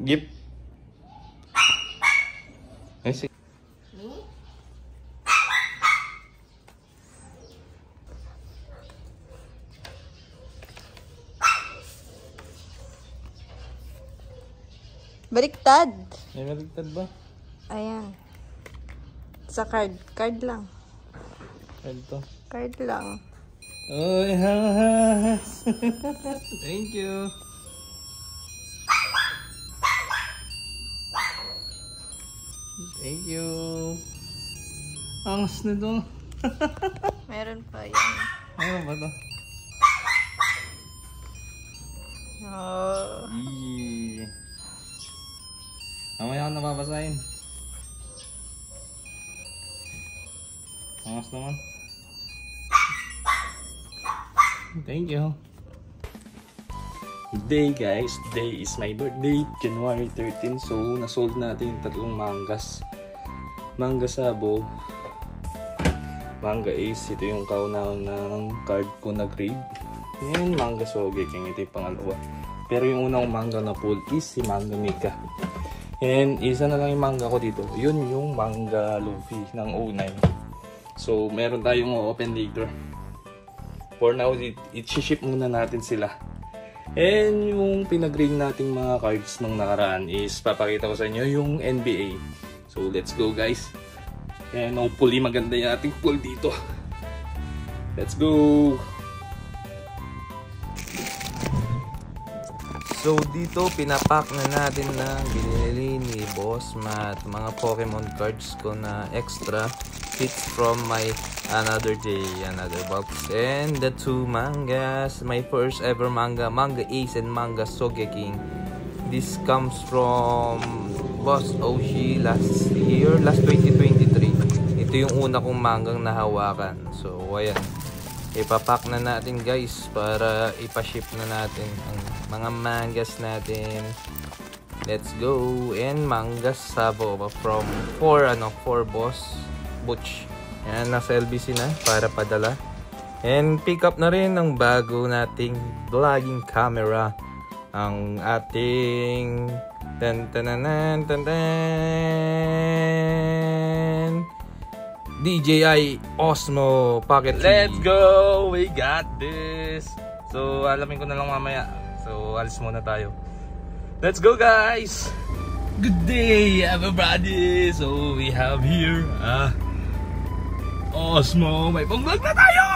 Gip. Ay, sige. Baliktad. May baliktad ba? Ayan. Sa card. Card lang. Ito. Card lang. Oh, yes. Thank you. Thank you. Angas na to. Meron pa yan. Ano ba to? Oh. Eee. Mamaya ako napapasahin. Angas naman. Thank you. Day guys, today is my birthday, January 13. So nasold natin yung tatlong mangas. Manga Sabo, Manga Ace, ito yung kaunahon ng card ko na grade. Yan, Manga Sogeking, ito yung pangalawa. Pero yung unang manga na pull is si Manga Mika. And isa na lang yung manga ko dito, yun yung Manga Luffy ng 09. So meron tayong open later. For now, i-ship muna natin sila. And yung pinag-grade nating mga cards nung nakaraan is papakita ko sa inyo yung NBA. So let's go guys. And hopefully maganda yung ating pool dito. Let's go! So dito pinapack na natin na binili ni Boss Matt mga Pokemon cards ko na extra hits from my another day, another box. And the two mangas, my first ever manga, Manga Ace and Manga Sogeking. This comes from Boss Oshi last 2023. Ito yung una kong manggang nahawakan. So ayan, ipapack na natin guys para ipaship na natin ang mga mangas natin. Let's go. And Manga Sabo from 4 Boss Butch. Yan, nasa LBC na para padala. And pick up na rin ng bago nating vlogging camera, ang ating DJI Osmo Pocket 3. Let's go! We got this! So alamin ko na lang mamaya. So alis muna tayo. Let's go guys! Good day everybody! So we have here Osmo, may pang-vlog na tayo!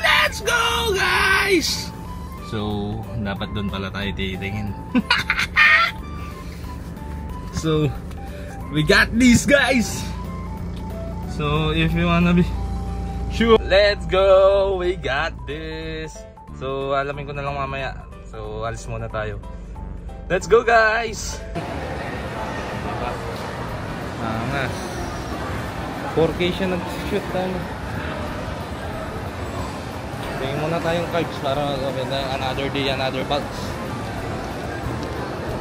Let's go guys! So dapat doon pala tayo titingin. So we got these guys! So if you wanna be sure, let's go! We got this! So alamin ko na lang mamaya. So alis muna tayo. Let's go guys! Angas. 4K siya nag-shoot tayo. Tingin muna tayong cards para gawin na another day, another box.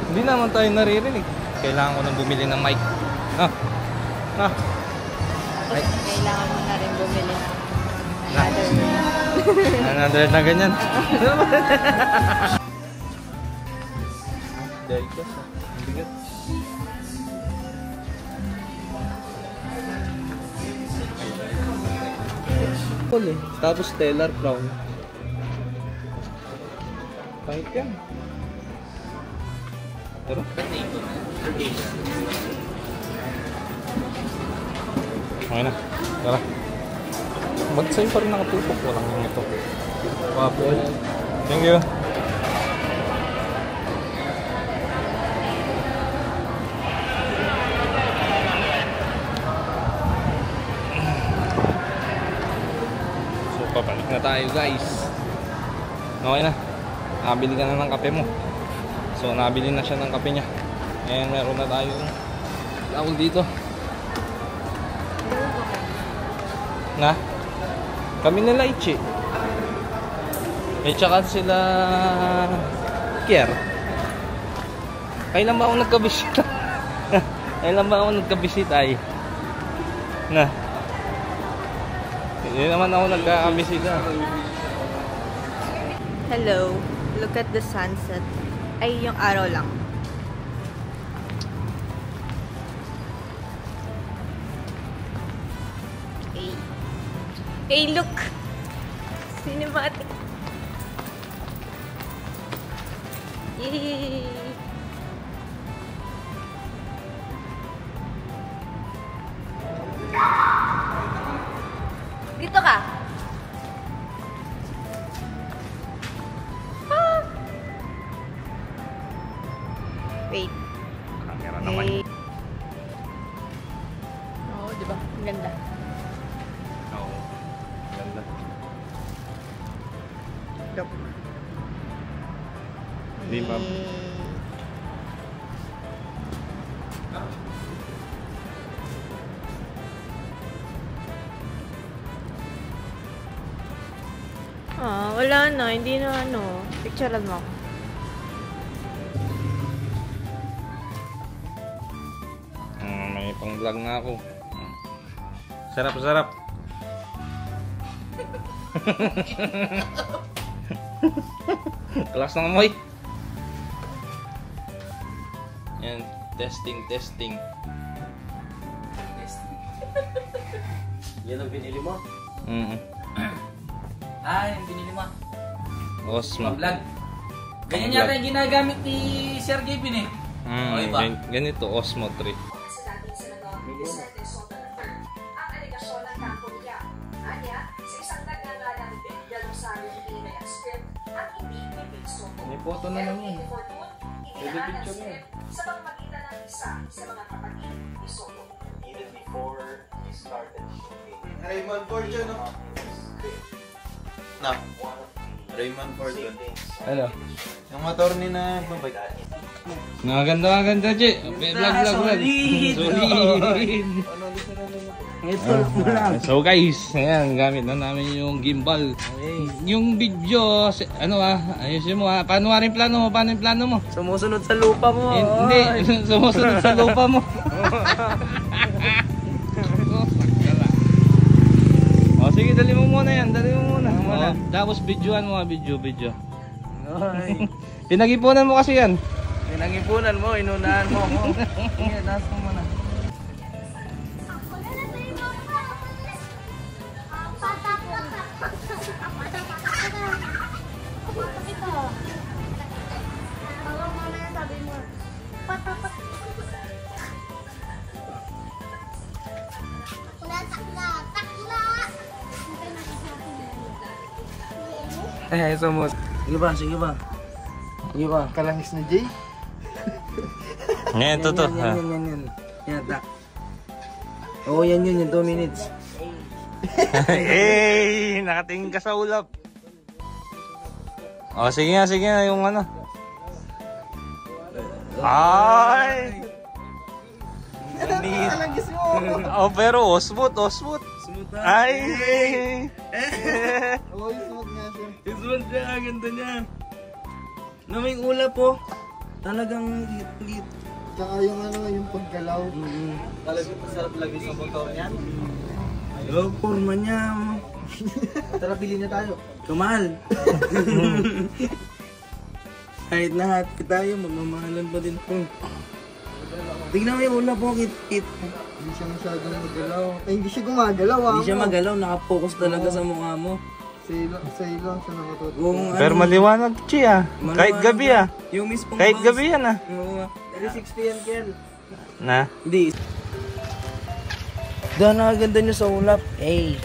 Hindi naman tayo naririnig. Kailangan ko nang bumili ng mic. Kailangan mo na rin bumili ng another na ganyan. Dahil ka sa bigat. Tapos Stellar Crown. Kahit yan. Pero okay na. Tara. Mag-sign pa rin nakatutok. Walang yung ito. Wapol. Thank you. Pabalik na tayo guys. Okay na. Nabili ka na ng kape mo. So nabili na siya ng kape niya. And meron na tayo tawag dito. Na? Kami nila Ichi. Tsaka sila Kier. Kailan ba ako nagkabisita? Kailan ba ako nagkabisita ay? Na? Hindi naman ako nagkakabisita. Hello. Look at the sunset. Ay, yung araw lang. Hey, look! Cinematic. Yay! Dito ka. Ah! Wait. Camera naman. Hey. Oo, di ba? Ang ganda. Oo. Ganda. Hindi ma... Wala na. Hindi na ano. Picturean mo ako. May pang vlog na ako. Sarap, sarap. Kelas ng amoy. Yan, testing. Yan ang binili mo? Yung binili mo. Osmo. Vlog. Ganyan yata yung ginagamit ni Sir Gavin eh. Iba. Ganito, Osmo 3. Sa dating senador Vicente Soto III ang alegasyon ng kampo niya. Anya, sa isang nagngangalang Del Rosario email script at hindi ni Vic Soto. May photo naman yun. Pero Fortune, inilaan ang script sa pamamagitan ng isa sa mga kapatid ni Soto. Even before he started shooting. Raymond Fortune, no? No. One of the Raymond Fortune. Ano? Yung motor ni na babay. Maganda, Che. Vlog. Solid. So guys, ayan, gamit na namin yung gimbal. Yung video, ayusin mo ha. Paano yung plano mo? Sumusunod sa lupa mo. Hindi, sumusunod sa lupa mo. O sige, dali mo muna yan. O, tapos videoan mo, video. Pinag-ipunan mo kasi yan. Pinag-ipunan mo, inunahan mo. Sige, taas mo muna. Sumus. Sige ba? Kalangis na Jay. Ngayon, toto. Yan, tak. Oo, yan, 2 minutes. Hey, nakatingin ka sa ulap. O, sige nga, yung ano. Ay! Kalangis mo. Oh, pero osmot. Smooth Ay! Oo, yung smooth nga siya. Smooth siya, ganda niya. Na may ulap po. Talagang lit. Tsaka yung yung paggalaw. Talagang masarap lagi sa motor niyan. Yung forma niya. Tara, bili na tayo. Kamahal. Kahit na happy tayo, magmamahalan pa din po. Tignan mo yung ulap po, kit. Hindi siya masyadong magalaw. Ay, hindi siya gumagalaw. Hindi siya magalaw, nakapokus talaga sa mukha mo. Sa ilong siya nakatutok. Kung Pero maliwanag, Chi ah. Kahit gabi ah. Yung mismong Kahit bounce. gabi yan ah. Oo. 6 PM yan. Na? Hindi. Dahil nakaganda nyo sa ulap. Hey.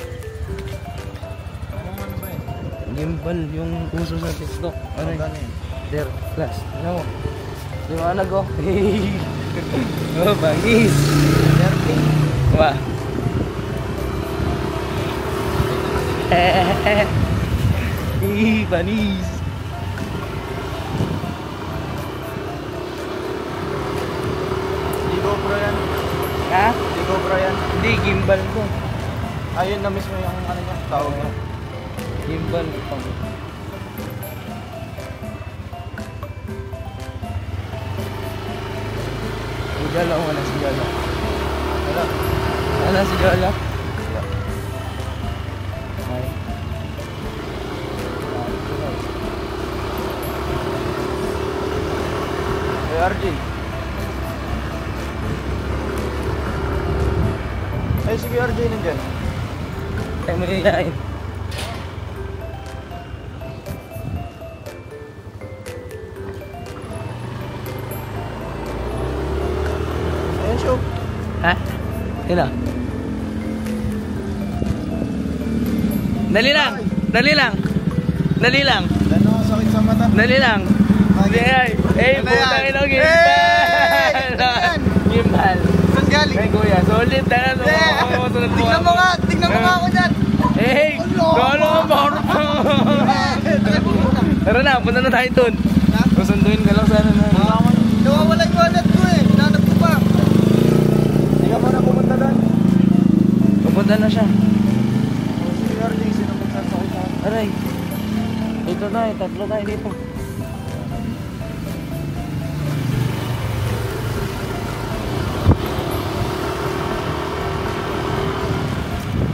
Gimbal, yung uso sa TikTok. Ano yun? There, class. Ano mo? Liwanag oh. Hey. Oh, bangis. Wah. Panis. Di GoPro yan. Ha? Di GoPro yan. Hindi, gimbal ko. Ayun na mismo yung niya. Tawag niya. Gimbal ko. Gala o wala si Gala? Wala si Gala? Ay. Hey, RJ. Ay, sige RJ nandyan. Tayo mo yayain. Ayan, show. Ha? Sino? Dali lang! Dali lang! Dali lang! Ano, sakit sa mata. Dali lang! Eh, putang ina, gimbal! Gimbal! Saan galing? Ay, kuya, solid na ano? Tignan mo nga ako dyan. Eh, gano'n ka baro pa! Tara na, punta na tayo dun. Susunduin ka lang sana na. Nawawala yung wallet ko eh. Hinanap ko pa. Hindi ka muna pumunta doon. Pupunta na siya. Si RJ, sino magsasakot sa akin? Aray. Dito tayo, tatlo tayo dito.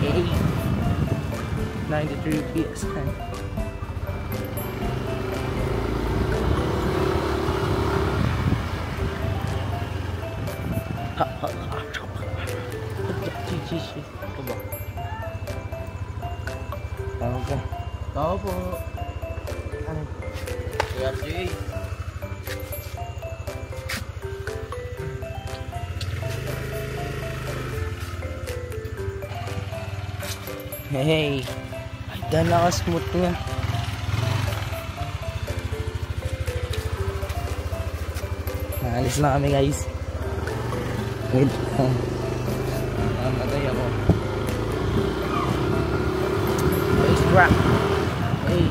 Hey. 93 PSI. Ito ba? Tawag ka. Tao po. Ano? Si RJ. Hey. Ay, dahil naka-smooth nga. Naalis na kami guys. Wait. Mamatay ako. Nice track. Hey.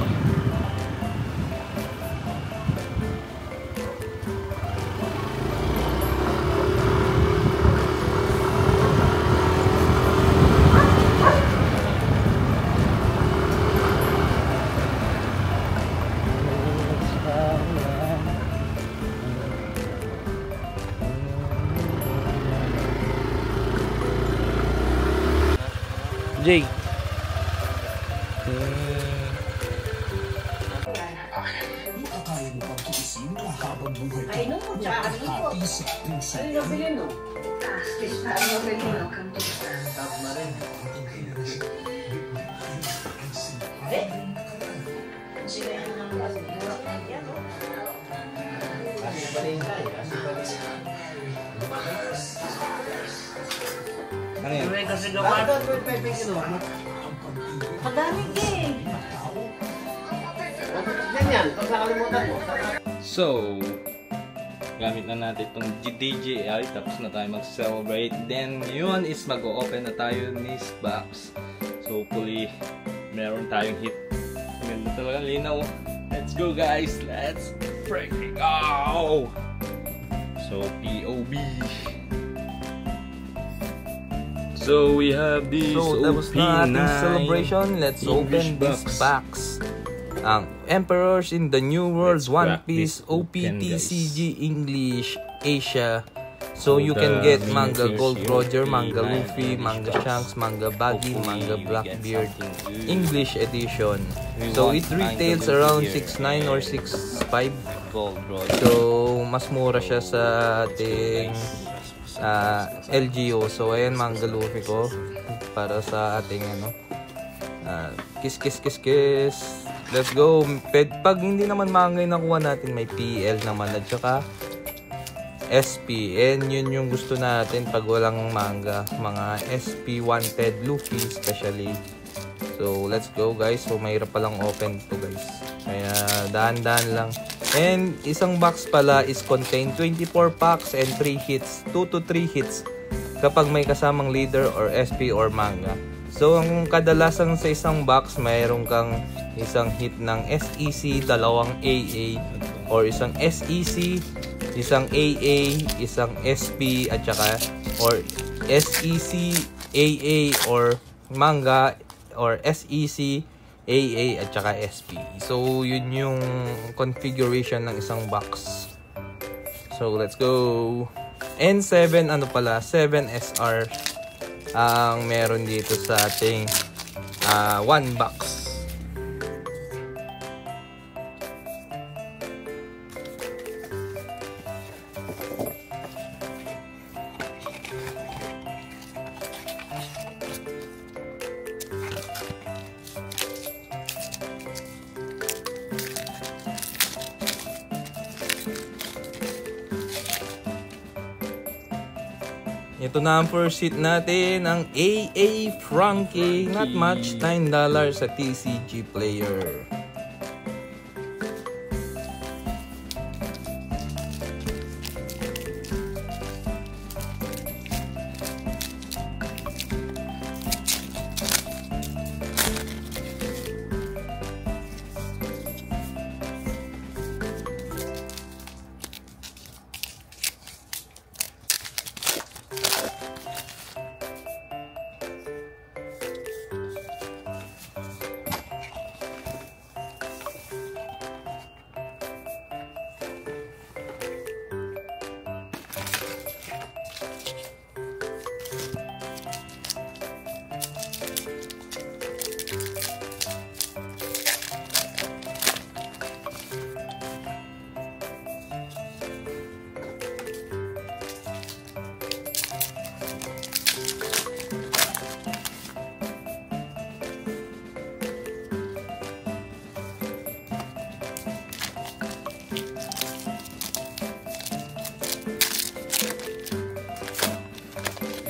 Jay. Ano yan? So, gamit na natin itong DJI, tapos na tayo mag-celebrate. Then, yun is mag-o-open na tayo this box. So, hopefully, meron tayong hit. Ganda talaga, linaw. Let's go guys! Let's freaking go! So, POB. So, we have this tapos na ating OP9 celebration. Let's English open this box. Ang Emperors in the New World Let's One crack Piece this open, OPTCG English Asia. So you the can get mini manga fish Gold here, Roger, the manga nine Luffy, English manga box. Shanks, manga Baggy, Hopefully manga we get Blackbeard something good. English edition. We So want it manga retails Luffy around here 6.9 or and 6.5. Gold Roger. So mas mura siya sa ating LGO. So ayan, manga Luffy ko para sa ating ano, kiss kiss kiss kiss. Let's go. Pag hindi naman manga yung nakuha natin, may PL naman at saka SP. And yun yung gusto natin pag walang manga, mga SP wanted Luffy especially. So let's go guys. So mahirap palang open to guys, kaya dahan-dahan lang. And isang box pala is contain 24 packs and 3 hits, 2 to 3 hits kapag may kasamang leader or SP or manga. So ang kadalasan sa isang box, mayroon kang isang hit ng SEC, dalawang AA, or isang SEC, isang AA, isang SP, at saka or SEC, AA, or manga, or SEC, AA, at saka SP. So yun yung configuration ng isang box. So let's go. N7 ano pala, 7SR ang meron dito sa ating one box. Ito na ang first hit natin, ang AA Frankie. Not much, $9 sa TCG player.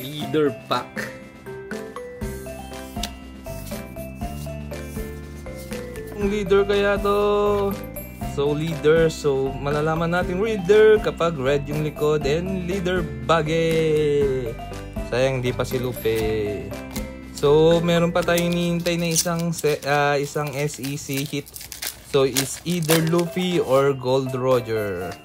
Leader pack. Ang leader kaya to. So leader, so malalaman natin leader kapag red yung likod, and leader bage. Sayang di pa si Lupe. So meron pa tayong hinihintay na isang SEC hit. So it's either Luffy or Gold Roger.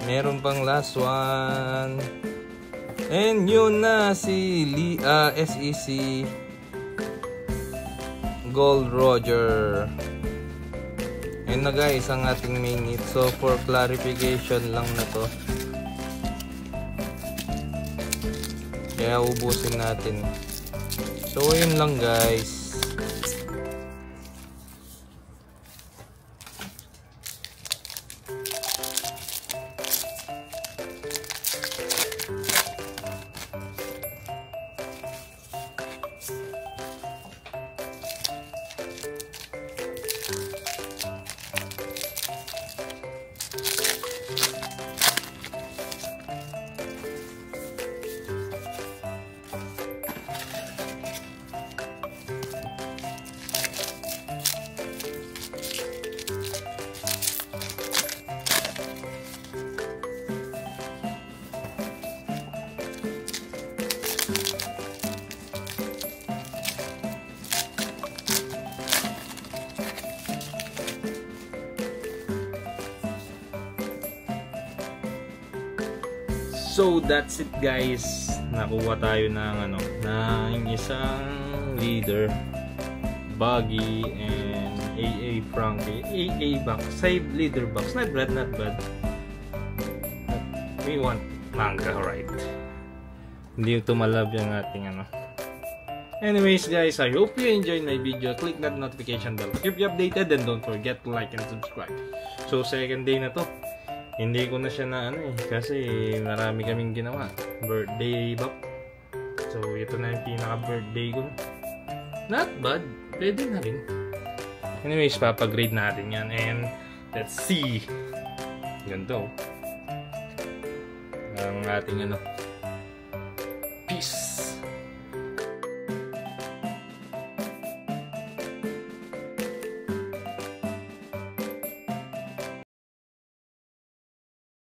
Meron pang last one. And yun na si SEC Gold Roger. Yun na guys ang ating main hit. So for clarification lang na to. Kaya ubusin natin. So yun lang guys. So that's it guys. Nakuha tayo ng isang leader, Buggy, and AA Frankie. AA box, save leader box. Not bad, not bad. We want manga, right? Hindi tumalab yung ating ano. Anyways guys, I hope you enjoyed my video. Click that notification bell to keep you updated, and don't forget to like and subscribe. So second day na to. Hindi ko na siya na ano eh, kasi marami kaming ginawa. Birthday bap. So ito na yung pinaka-birthday ko. Not bad. Pwede na rin. Anyways, papagrade natin yan. And let's see. Ganito. Ang ating ano. Peace.